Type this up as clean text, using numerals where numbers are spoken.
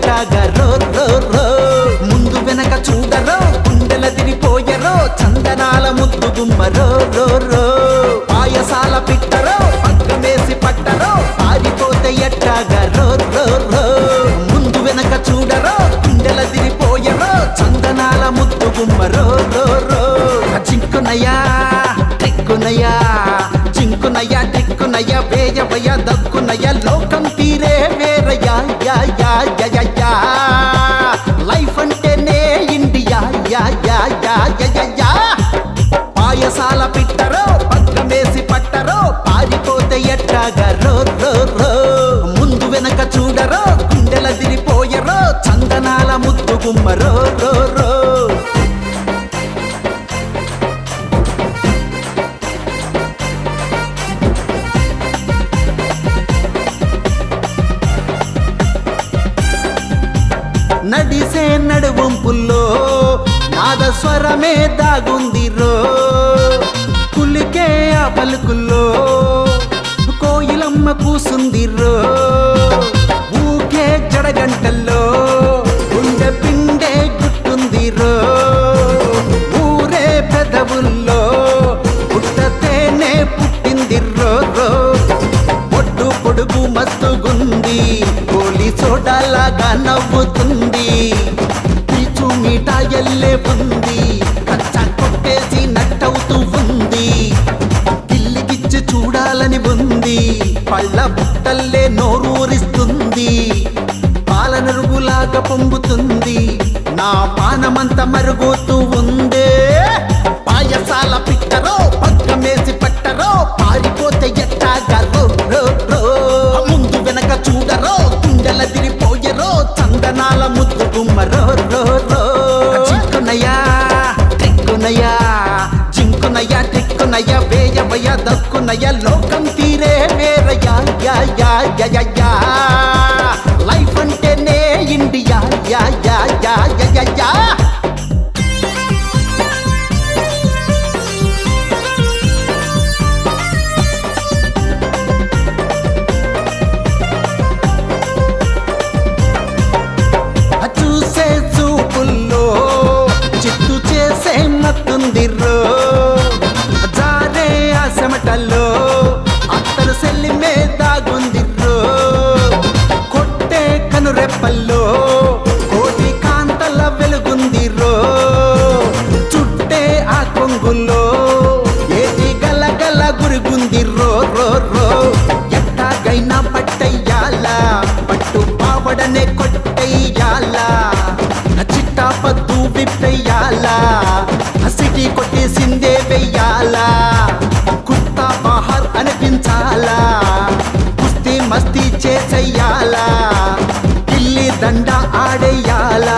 ఎట్టాగా రో రో రో ముందు వెనక చూడరో గుండెల తిరిపోయరో చందనాల ముద్దు గుమ్మరో రో రో పాయసాల పిట్టరో పగ్గమేసి పట్టరో పారిపోతే ఎట్టాగా రో రో రో ముందు వెనక చూడరో గుండెల తిరిపోయరో చందనాల ముద్దు గుమ్మరో రో రో జింకునయ్యా టిక్కునయ్యా జింకునయ్యా టిక్కునయ్యా వేయవయ్యా దక్కునయ్యా లోకం తీరే వేరయ్యా యా యా యా యా యా లైఫ్ అంటేనే ఇండియా యా యా యా యా యా యా పాయసాల పిట్టరో పగ్గమేసి పట్టరో పారిపోతే ఎట్టాగా రో రో రో ముందు వెనక చూడరో గుండెల దిరిపోయరో చందనాల ముద్దు గుమ్మరో రో రో నడిసే నడువంపుల్లో నాదస్వరమే దాగుందిరో కులికే ఆ పలుకుల్లో కోయిలమ్మ కూసుందిరో ఊకే జడగంటల్లో గుండె పిండే గుట్టుందిరో ఊరే పెదవుల్లో పుట్టతేనే పుట్టిందిరో రో పొట్టు పొడుగు మస్తుగుంది గోలి చోటలాగా నవ్వుతుంది పీచు మిఠాయల్లే ఉంది కచ్చా కొట్టేసి నట్టవుతూ ఉంది గిల్లిగిచ్చి చూడాలని ఉంది పళ్ళ బుట్టల్లే నోరూరిస్తుంది పాలనరుగులాగా పొంగుతుంది నా పానమంత మరుగుతూ ఉందే పాయసాల పిట్టరో పగ్గమేసి పట్టరో పారిపోతే ఎట్టాగా రో రో రో ముందు వెనక చూడరో గుండెల తిరిపోయరో చందనాల ముద్దు గుమ్మరో రో రో జింకునయ్యా టిక్కునయ్యా జింకునయ్యా టిక్కునయ్యా వేయవయ్యా దక్కునయ్యా లోకం తీరే వేరయ్యా యా యా యా యా యా లైఫ్ అంటేనే ఇండియా యా యా యా యా యా యా చూసే చూపుల్లో చిత్తు చేసే మత్తుందిరో జారే ఆ చెమటల్లో అత్తరు సెల్లి మీద దాగుందిరో కొట్టే కనురెప్పల్లో కోటి కాంతల వెలుగుందిరో చుట్టే ఆ కొంగుల్లో ఏది గలగల గురుగుందిరో రో రో ఎట్టాగైనా పట్టయ్యాలా పట్టు పావడనే కొట్టయ్యాలా చిట్టా పద్దు విప్పయ్యాలా సిటీ కొట్టేసిందే వెయ్యాలా కుత్తా బహార్ అనిపించాలా కుస్తీ మస్తీ చేసయ్యాలా గిల్లి దండ ఆడేయాలా